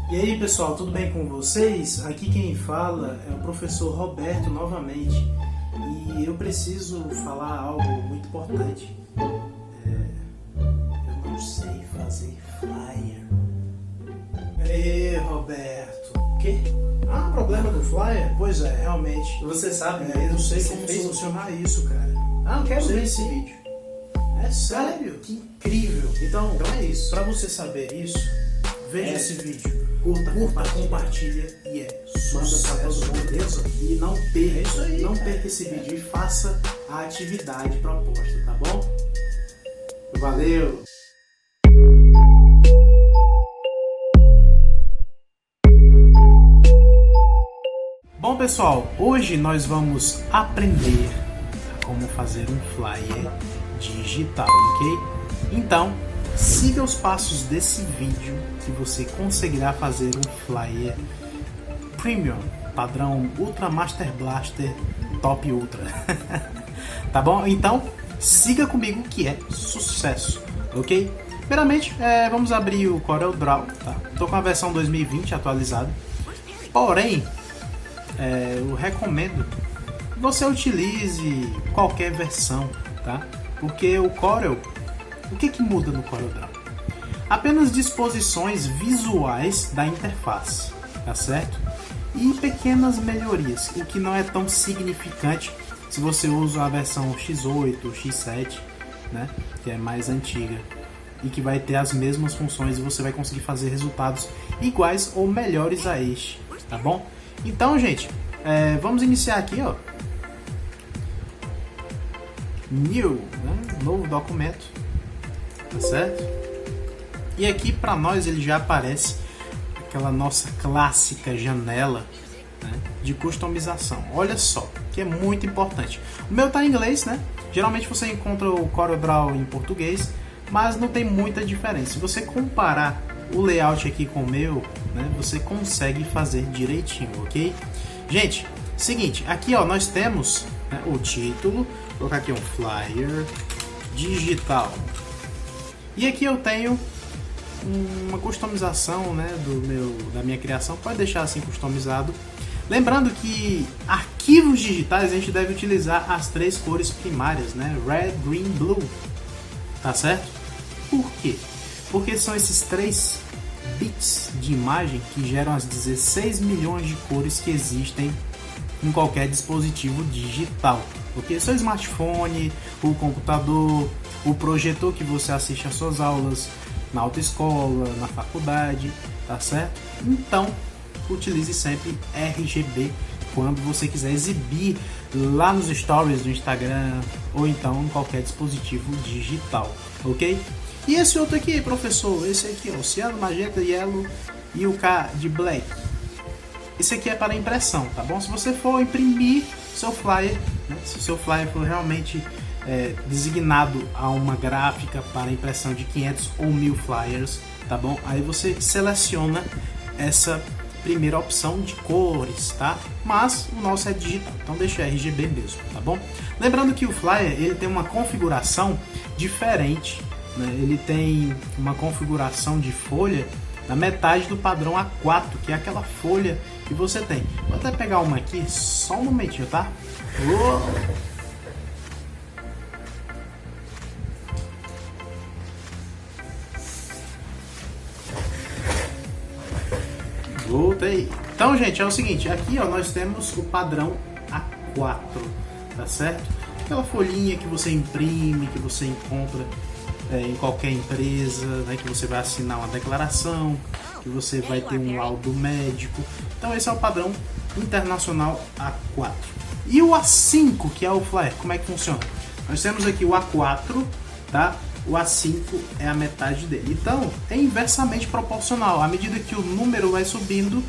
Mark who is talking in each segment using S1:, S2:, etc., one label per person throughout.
S1: E aí pessoal, tudo bem com vocês? Aqui quem fala é o professor Roberto novamente. E eu preciso falar algo muito importante. Eu não sei fazer flyer. Ê, Roberto. O quê? Ah, problema do flyer? Pois é, realmente.
S2: Você sabe,
S1: Eu não sei como solucionar isso, cara.
S2: Ah, não quero
S1: Sei
S2: ver esse
S1: sim.
S2: vídeo.
S1: É sério? Que incrível. Então
S2: é isso.
S1: pra você saber isso, veja esse vídeo. Curta,
S2: compartilha.
S1: compartilha e
S2: Manda pra todo
S1: sucesso,
S2: mundo.
S1: beleza? E não perca,
S2: isso aí,
S1: não
S2: cara.
S1: perca esse vídeo e faça a atividade proposta, tá bom? Valeu! Bom pessoal, hoje nós vamos aprender como fazer um flyer digital, ok? Então, siga os passos desse vídeo que você conseguirá fazer um flyer Premium, padrão Ultra Master Blaster Top Ultra. Tá bom? Então, siga comigo que é sucesso, ok? Primeiramente, vamos abrir o CorelDRAW, tá? Tô com a versão 2020 atualizada, porém, eu recomendo que você utilize qualquer versão, tá? Porque o Corel, o que muda no CorelDRAW? Apenas disposições visuais da interface, tá certo? E pequenas melhorias, o que não é tão significante se você usa a versão X8, X7, né? Que é mais antiga e que vai ter as mesmas funções e você vai conseguir fazer resultados iguais ou melhores a este, tá bom? Então, gente, vamos iniciar aqui, ó. New, né? Novo documento, tá certo? E aqui para nós ele já aparece aquela nossa clássica janela, né, de customização. Olha só, que é muito importante. O meu tá em inglês, né? Geralmente você encontra o CorelDRAW em português, mas não tem muita diferença. Se você comparar o layout aqui com o meu, né, você consegue fazer direitinho, ok? Gente, seguinte, aqui ó, nós temos, né, o título, vou colocar aqui um flyer digital. E aqui eu tenho uma customização, né, da minha criação. Pode deixar assim customizado. Lembrando que arquivos digitais a gente deve utilizar as três cores primárias, né, Red, Green, Blue, tá certo? Por quê? Porque são esses 3 bits de imagem que geram as 16 milhões de cores que existem em qualquer dispositivo digital. Porque seu smartphone, o computador, o projetor que você assiste às suas aulas na autoescola, na faculdade, tá certo? Então, utilize sempre RGB quando você quiser exibir lá nos stories do Instagram ou então em qualquer dispositivo digital, ok? E esse outro aqui, professor, esse aqui, ó, o ciano, magenta, yellow e o K de black. Esse aqui é para impressão, tá bom? Se você for imprimir seu flyer, né, se o seu flyer for realmente designado a uma gráfica para impressão de 500 ou 1000 flyers, tá bom? Aí você seleciona essa primeira opção de cores, tá? Mas o nosso é digital, então deixa RGB mesmo, tá bom? Lembrando que o flyer ele tem uma configuração diferente, né? Ele tem uma configuração de folha na metade do padrão A4, que é aquela folha que você tem. Vou até pegar uma aqui, só um momentinho, tá? Voltei. Então, gente, é o seguinte, aqui ó, nós temos o padrão A4, tá certo? Aquela folhinha que você imprime, que você encontra em qualquer empresa, né, que você vai assinar uma declaração, que você vai ter um laudo médico. Então esse é o padrão internacional A4. E o A5, que é o flyer, como é que funciona? Nós temos aqui o A4, tá? O A5 é a metade dele. Então é inversamente proporcional. À medida que o número vai subindo,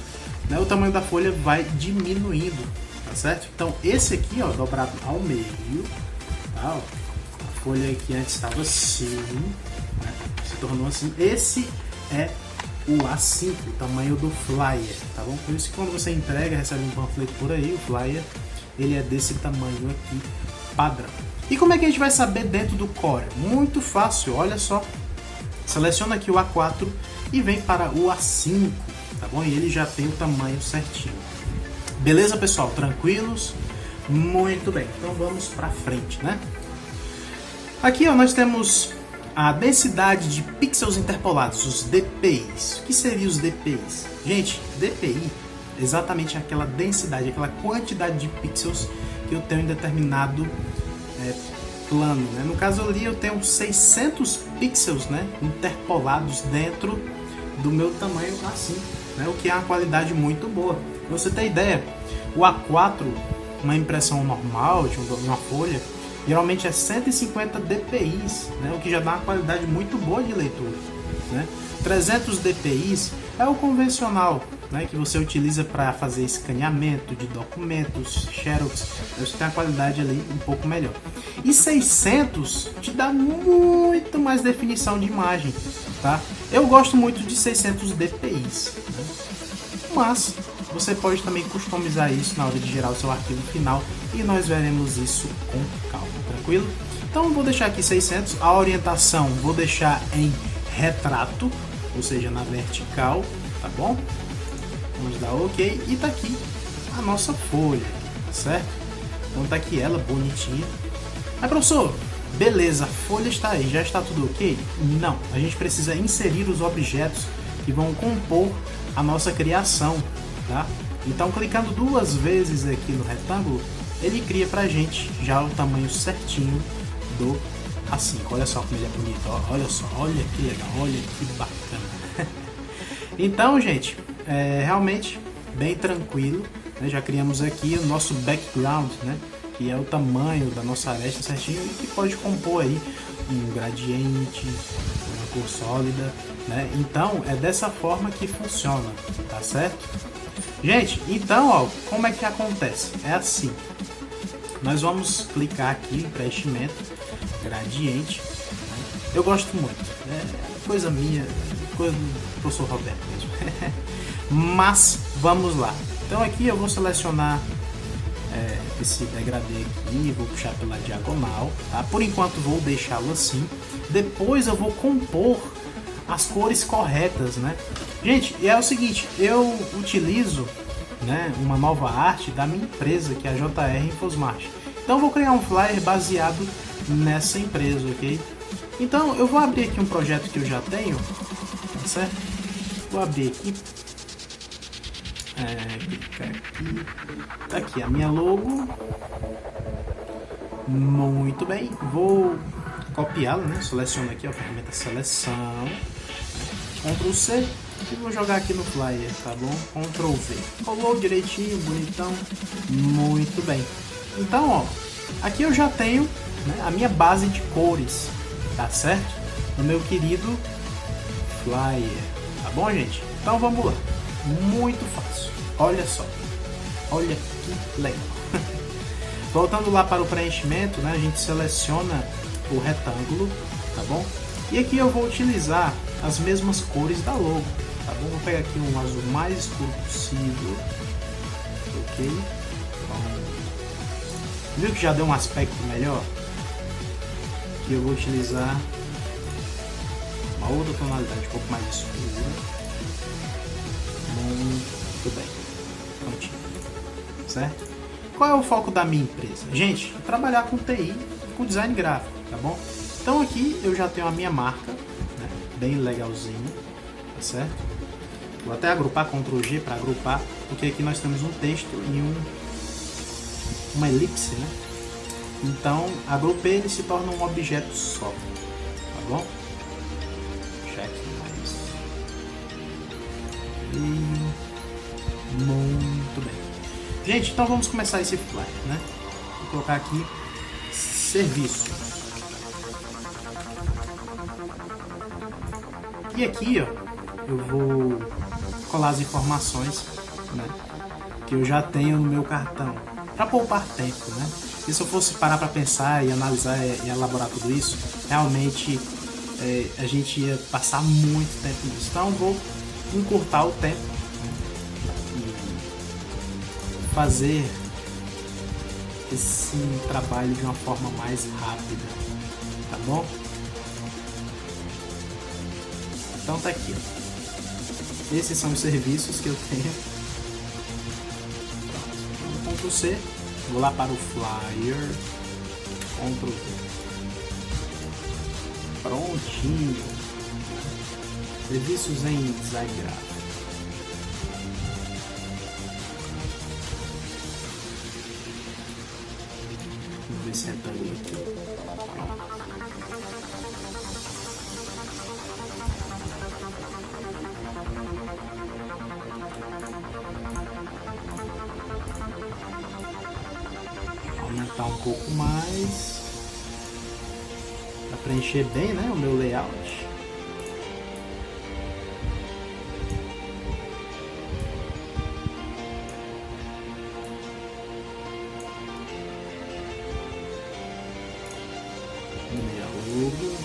S1: né, o tamanho da folha vai diminuindo, tá certo? Então esse aqui, ó, dobrado ao meio, tá? Ó, a folha que antes estava assim, né, se tornou assim. Esse é o A5, o tamanho do flyer, tá bom? Por isso que quando você entrega, recebe um panfleto por aí, o flyer, ele é desse tamanho aqui, padrão. E como é que a gente vai saber dentro do Corel? Muito fácil, olha só. Seleciona aqui o A4 e vem para o A5, tá bom? E ele já tem o tamanho certinho. Beleza, pessoal? Tranquilos? Muito bem, então vamos para frente, né? Aqui, ó, nós temos a densidade de pixels interpolados, os DPIs. O que seriam os DPIs? Gente, DPI é exatamente aquela densidade, aquela quantidade de pixels que eu tenho em determinado plano, né? No caso ali eu tenho 600 pixels, né, interpolados dentro do meu tamanho assim, né? O que é uma qualidade muito boa. Pra você ter ideia, o A4, uma impressão normal de uma folha, geralmente é 150 dpi, né? O que já dá uma qualidade muito boa de leitura, né? 300 dpi é o convencional, né, que você utiliza para fazer escaneamento de documentos, xerox, você tem a qualidade ali um pouco melhor. E 600 te dá muito mais definição de imagem, tá? Eu gosto muito de 600 dpi, né? Mas você pode também customizar isso na hora de gerar o seu arquivo final e nós veremos isso com calma, tranquilo? Então eu vou deixar aqui 600, a orientação vou deixar em retrato, ou seja, na vertical, tá bom? Vamos dar OK e tá aqui a nossa folha, tá certo? Então tá aqui ela, bonitinha. Mas professor, beleza, a folha está aí, já está tudo OK? Não, a gente precisa inserir os objetos que vão compor a nossa criação, tá? Então clicando 2 vezes aqui no retângulo, ele cria pra gente já o tamanho certinho do A5. Olha só como ele é bonito, ó. Olha só, olha que legal, olha que bacana. Então, gente, realmente bem tranquilo, né? Já criamos aqui o nosso background, né? Que é o tamanho da nossa aresta certinho e que pode compor aí um gradiente, uma cor sólida, né? Então é dessa forma que funciona, tá certo? Gente, então, ó, como é que acontece? É assim, nós vamos clicar aqui em preenchimento, gradiente, né? Eu gosto muito, é coisa minha, coisa do professor Roberto mesmo. Mas vamos lá. Então aqui eu vou selecionar esse degradê aqui, vou puxar pela diagonal, tá? Por enquanto vou deixá-lo assim. Depois eu vou compor as cores corretas, né? Gente, é o seguinte, eu utilizo, né, uma nova arte da minha empresa, que é a JR Infosmart. Então eu vou criar um flyer baseado nessa empresa, ok? Então eu vou abrir aqui um projeto que eu já tenho, tá certo? Vou abrir aqui. Clicar aqui. Tá aqui a minha logo. Muito bem. Vou copiá-la, né? Seleciono aqui a ferramenta seleção. Ctrl C e vou jogar aqui no flyer, tá bom? Ctrl V. Colou direitinho, bonitão. Muito bem. Então, ó, aqui eu já tenho, né, a minha base de cores, tá certo? No meu querido flyer, tá bom, gente? Então vamos lá. Muito fácil. Olha só. Olha que legal. Voltando lá para o preenchimento, né, a gente seleciona o retângulo, tá bom? E aqui eu vou utilizar as mesmas cores da logo, tá bom? Vou pegar aqui um azul mais escuro possível, ok? Então, viu que já deu um aspecto melhor? Aqui eu vou utilizar uma outra tonalidade um pouco mais escura. Muito bem, prontinho, certo? Qual é o foco da minha empresa? Gente, trabalhar com TI, com design gráfico, tá bom? Então aqui eu já tenho a minha marca, né, bem legalzinho, tá certo? Vou até agrupar, Ctrl G para agrupar, porque aqui nós temos um texto e uma elipse, né? Então, agrupei, ele se torna um objeto só, tá bom? Check mais. E muito bem. Gente, então vamos começar esse flyer, né? Vou colocar aqui serviço. E aqui, ó, eu vou colar as informações, né, que eu já tenho no meu cartão, para poupar tempo, né? E se eu fosse parar para pensar e analisar e elaborar tudo isso, realmente a gente ia passar muito tempo nisso. Então, eu vou encurtar o tempo, né, e fazer esse trabalho de uma forma mais rápida, tá bom? Então tá aqui, ó. Esses são os serviços que eu tenho. Ctrl C, vou lá para o Flyer, Ctrl V. Prontinho. Serviços em design gráfico. Vamos ver se é também aqui. Aumentar um pouco mais para preencher bem, né, o meu layout. Minha logo.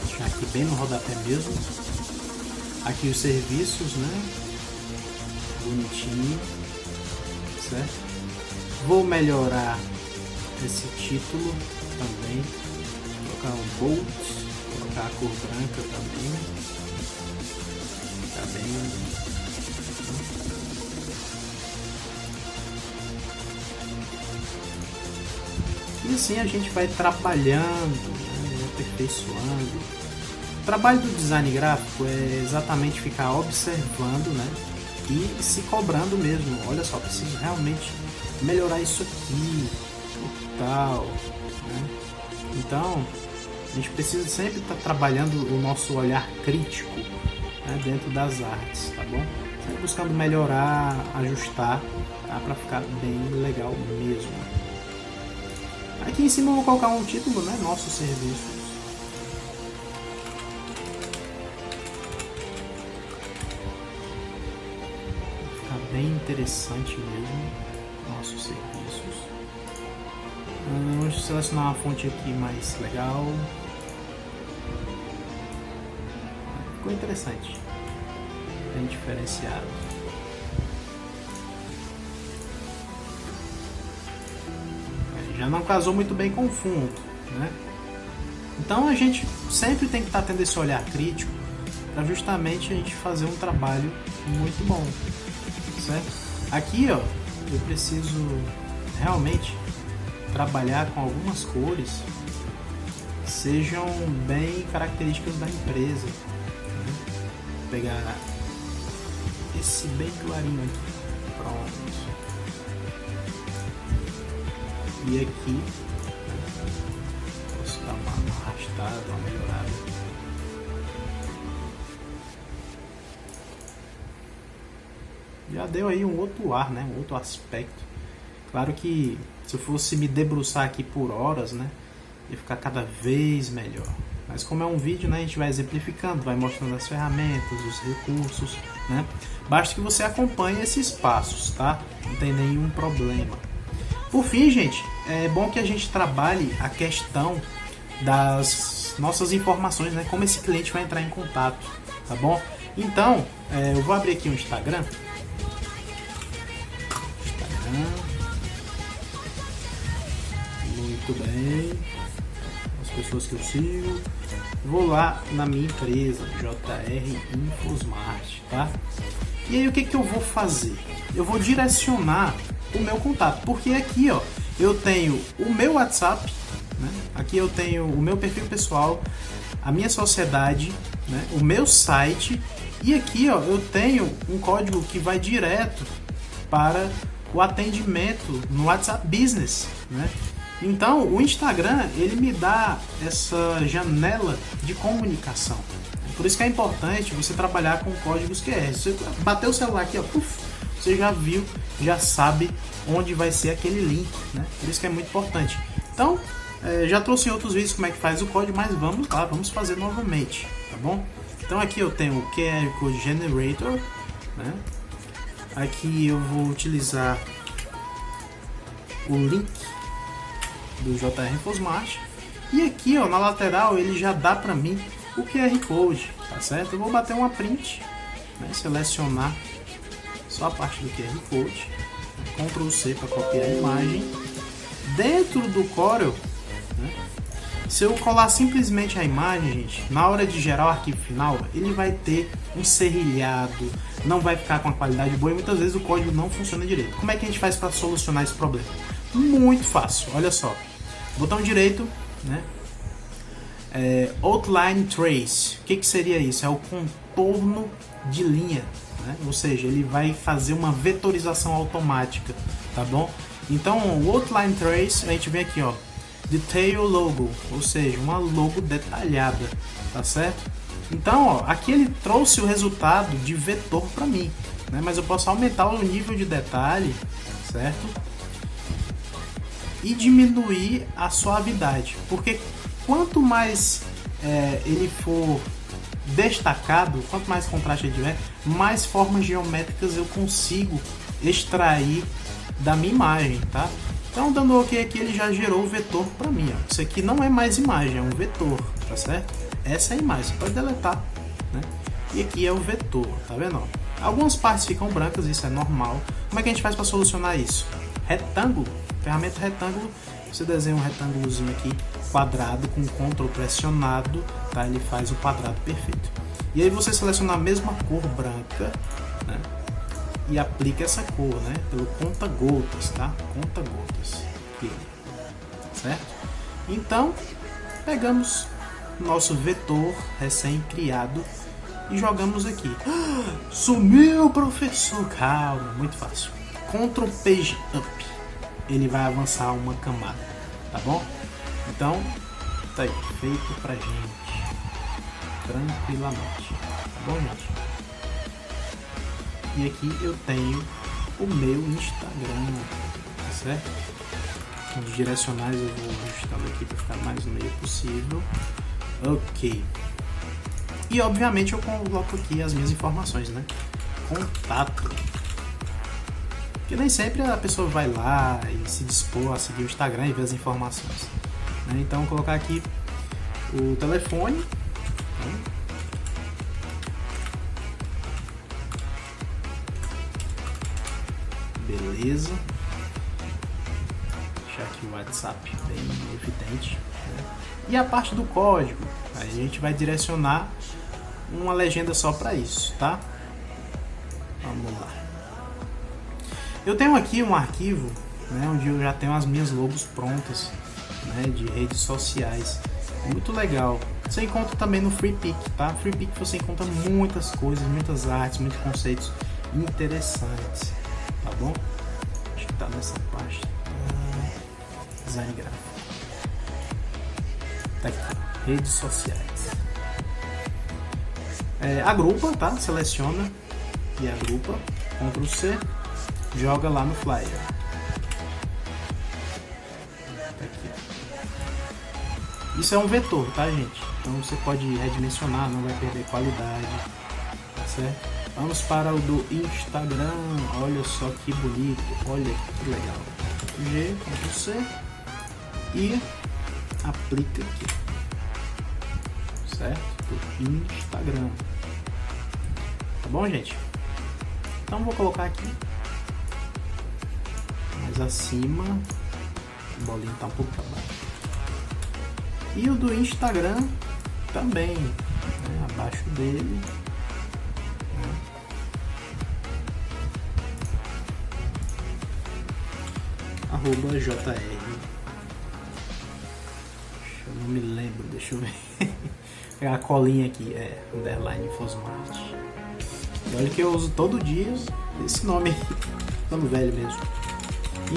S1: Deixar aqui bem no rodapé mesmo. Aqui os serviços, né? Bonitinho, certo? Vou melhorar esse título também. Colocar um bold, colocar a cor branca também. Fica bem. E assim a gente vai trabalhando, né, aperfeiçoando. O trabalho do design gráfico é exatamente ficar observando, né, e se cobrando mesmo. Olha só, preciso realmente melhorar isso aqui, e tal, né? Então, a gente precisa sempre estar trabalhando o nosso olhar crítico, né, dentro das artes, tá bom? Sempre buscando melhorar, ajustar, tá, para ficar bem legal mesmo. Aqui em cima eu vou colocar um título, né, nossos serviços. Fica bem interessante mesmo, nossos serviços. Vamos selecionar uma fonte aqui mais legal. Ficou interessante, bem diferenciado. Já não casou muito bem com o fundo, né? Então a gente sempre tem que estar tendo esse olhar crítico para justamente a gente fazer um trabalho muito bom, certo? Aqui, ó, eu preciso realmente trabalhar com algumas cores que sejam bem características da empresa, né? Vou pegar esse bem clarinho aqui, pronto. E aqui posso dar uma arrastada, uma melhorada. Já deu aí um outro ar, né? Um outro aspecto. Claro que se eu fosse me debruçar aqui por horas, né, ia ficar cada vez melhor. Mas como é um vídeo, né, a gente vai exemplificando, vai mostrando as ferramentas, os recursos, né? Basta que você acompanhe esses passos, tá? Não tem nenhum problema. Por fim, gente, é bom que a gente trabalhe a questão das nossas informações, né? Como esse cliente vai entrar em contato, tá bom? Então, eu vou abrir aqui o Instagram. Muito bem. As pessoas que eu sigo. Vou lá na minha empresa, JR Infosmart, tá? E aí o que eu vou fazer? Eu vou direcionar o meu contato, porque aqui, ó, eu tenho o meu WhatsApp, né? Aqui eu tenho o meu perfil pessoal, a minha sociedade, né? O meu site, e aqui, ó, eu tenho um código que vai direto para o atendimento no WhatsApp Business, né? Então o Instagram, ele me dá essa janela de comunicação. Por isso que é importante você trabalhar com códigos QR. Se você bater o celular aqui, ó, puff, você já viu, já sabe onde vai ser aquele link, né? Por isso que é muito importante. Então, já trouxe em outros vídeos como é que faz o código, mas vamos lá, vamos fazer novamente, tá bom? Então aqui eu tenho o QR Code Generator, né? Aqui eu vou utilizar o link do JR Infosmart, e aqui, ó, na lateral ele já dá para mim o QR Code, tá certo? Eu vou bater uma print né, selecionar só a parte do QR Code, Ctrl C para copiar a imagem. Dentro do Corel, né, se eu colar simplesmente a imagem, gente, na hora de gerar o arquivo final, ele vai ter um serrilhado, não vai ficar com a qualidade boa e muitas vezes o código não funciona direito. Como é que a gente faz para solucionar esse problema? Muito fácil, olha só. Botão direito, né? Outline Trace. O que seria isso? É o contorno de linha, né? Ou seja, ele vai fazer uma vetorização automática, tá bom? Então, o Outline Trace, a gente vem aqui, ó, Detail Logo, ou seja, uma logo detalhada, tá certo? Então, ó, aqui ele trouxe o resultado de vetor para mim, né? Mas eu posso aumentar o nível de detalhe, certo? E diminuir a suavidade, porque quanto mais ele for destacado, quanto mais contraste ele tiver, mais formas geométricas eu consigo extrair da minha imagem, tá? Então, dando OK aqui, ele já gerou o vetor para mim, ó. Isso aqui não é mais imagem, é um vetor, tá certo? Essa é a imagem, você pode deletar, né? E aqui é o vetor, tá vendo? Ó? Algumas partes ficam brancas, isso é normal. Como é que a gente faz para solucionar isso? Retângulo, ferramenta retângulo, você desenha um retângulozinho aqui, quadrado, com Ctrl pressionado, tá? Ele faz o quadrado perfeito. E aí você seleciona a mesma cor branca, né? E aplica essa cor, né? Pelo conta-gotas, tá? Conta-gotas. Aqui, certo? Então, pegamos nosso vetor recém-criado e jogamos aqui. Sumiu, professor! Calma, muito fácil. Ctrl Page Up. Ele vai avançar uma camada, tá bom? Então, tá aí, feito pra gente. Tranquilamente. Tá bom, gente? E aqui eu tenho o meu Instagram, tá certo? Os direcionais eu vou ajustando aqui para ficar mais no meio possível. Ok. E obviamente eu coloco aqui as minhas informações, né? Contato. Porque nem sempre a pessoa vai lá e se dispor a seguir o Instagram e ver as informações, né? Então vou colocar aqui o telefone, né? Beleza. Deixar aqui o WhatsApp bem evidente, né? E a parte do código, aí a gente vai direcionar uma legenda só para isso, tá? Vamos lá. Eu tenho aqui um arquivo, né, onde eu já tenho as minhas logos prontas, né, de redes sociais. Muito legal. Você encontra também no FreePic, tá? FreePic você encontra muitas coisas, muitas artes, muitos conceitos interessantes. Tá bom? Acho que tá nessa parte. Design gráfico. Tá aqui. Redes sociais. Agrupa, tá? Seleciona e agrupa. Ctrl C. Joga lá no flyer. Tá aqui. Isso é um vetor, tá, gente? Então você pode redimensionar, não vai perder qualidade. Tá certo? Vamos para o do Instagram. Olha só que bonito. Olha que legal. G, Ctrl C. E aplica aqui. Certo? Do Instagram. Tá bom, gente? Então vou colocar aqui. Mais acima. O bolinho tá um pouco para baixo. E o do Instagram também. Né? Abaixo dele. @JR. Eu não me lembro, deixa eu ver. Pegar a colinha aqui, underline Infosmart. E olha que eu uso todo dia esse nome aí, ficando velho mesmo.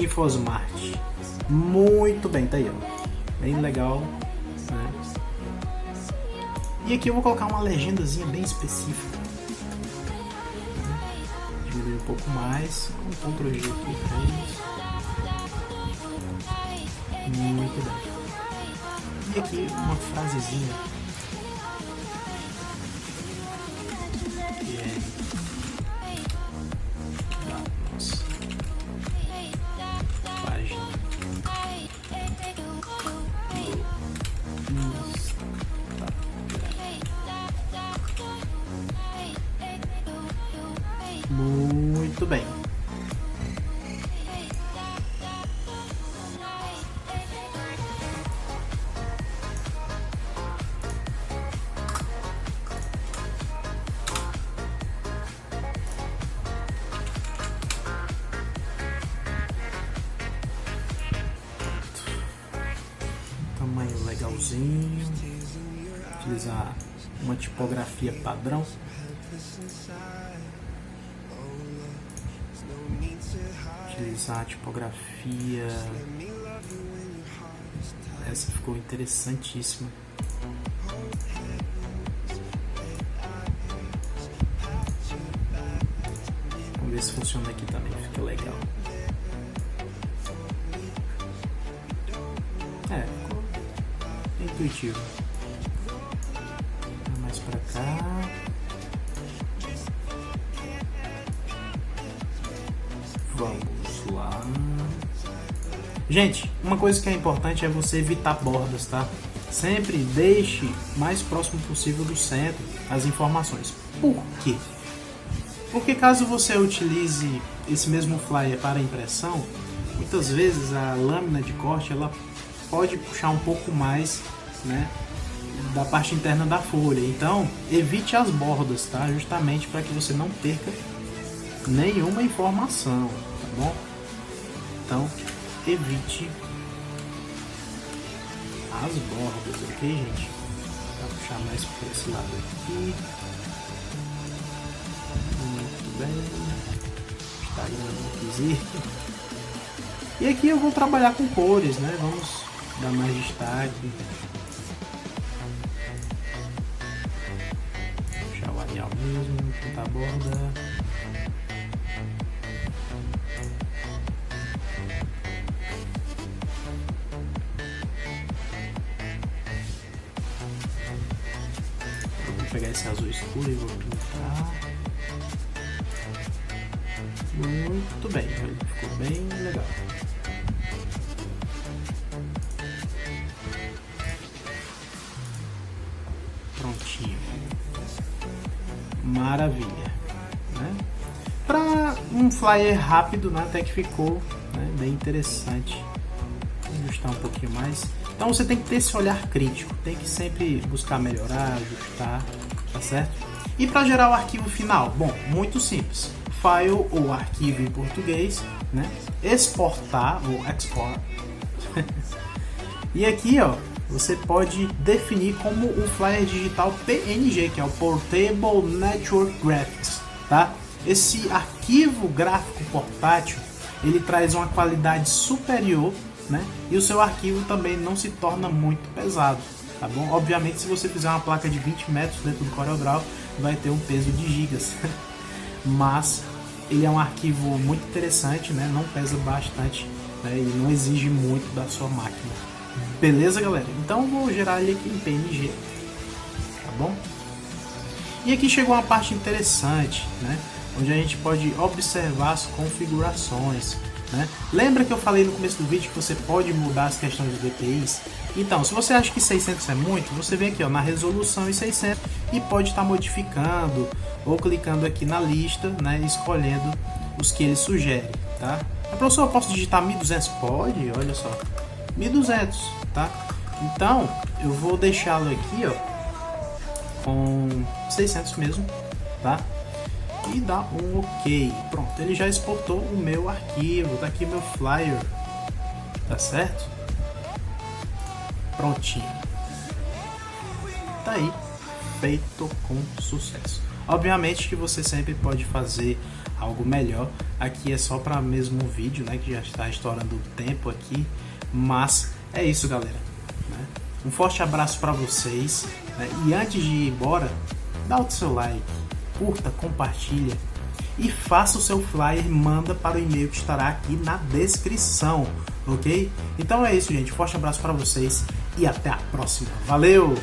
S1: Infosmart. Muito bem, tá aí, ó. Bem legal, né? E aqui eu vou colocar uma legendazinha bem específica. Diminuir um pouco mais, com Ctrl G aqui. Muito bem. E aqui uma frasezinha que é da nossa página no Instagram. Muito bem. Tamanho legalzinho. Utilizar uma tipografia padrão. Utilizar a tipografia. Essa ficou interessantíssima. Vamos ver se funciona aqui também, fica legal. Ficou intuitivo. Mais pra cá. Vamos lá. Gente, uma coisa que é importante é você evitar bordas, tá? Sempre deixe mais próximo possível do centro as informações. Por quê? Porque caso você utilize esse mesmo flyer para impressão, muitas vezes a lâmina de corte ela pode puxar um pouco mais, né, da parte interna da folha. Então, evite as bordas, tá? Justamente para que você não perca nenhuma informação, tá bom? Então, evite as bordas, ok, gente? Vou puxar mais por esse lado aqui. Muito bem. Está aí um. E aqui eu vou trabalhar com cores, né? Vamos dar mais destaque. Puxar o Arial mesmo, pintar a borda. Vou pegar esse azul escuro e vou pintar. Muito bem, ficou bem legal. Prontinho. Maravilha, né? Para um flyer rápido, né, até que ficou, né, bem interessante. Vou ajustar um pouquinho mais. Então você tem que ter esse olhar crítico, tem que sempre buscar melhorar, ajustar, tá certo? E para gerar o arquivo final? Bom, muito simples. File ou arquivo em português, né? Exportar ou export. E aqui, ó, você pode definir como um flyer digital PNG, que é o Portable Network Graphics, tá? Esse arquivo gráfico portátil, ele traz uma qualidade superior, né? E o seu arquivo também não se torna muito pesado, tá bom? Obviamente, se você fizer uma placa de 20 metros dentro do CorelDRAW, vai ter um peso de gigas. Mas ele é um arquivo muito interessante, né? Não pesa bastante, né? E não exige muito da sua máquina. Beleza, galera? Então eu vou gerar ele aqui em PNG, tá bom? E aqui chegou uma parte interessante, né? Onde a gente pode observar as configurações, né? Lembra que eu falei no começo do vídeo que você pode mudar as questões de DPIs? Então, se você acha que 600 é muito, você vem aqui, ó, na resolução em 600 e pode estar modificando ou clicando aqui na lista, né, escolhendo os que ele sugere, tá? A professor, eu posso digitar 1200? Pode, olha só, 1200, tá? Então, eu vou deixá-lo aqui, ó, com 600 mesmo, tá? E dá um OK. Pronto, ele já exportou o meu arquivo, tá aqui meu flyer, tá certo? Prontinho. Tá aí, feito com sucesso. Obviamente que você sempre pode fazer algo melhor. Aqui é só para mesmo vídeo, né, que já está estourando o tempo aqui. Mas é isso, galera, né? Um forte abraço para vocês, né? E antes de ir embora, dá o seu like, curta, compartilha e faça o seu flyer, manda para o e-mail que estará aqui na descrição, ok? Então é isso, gente. Forte abraço para vocês e até a próxima. Valeu!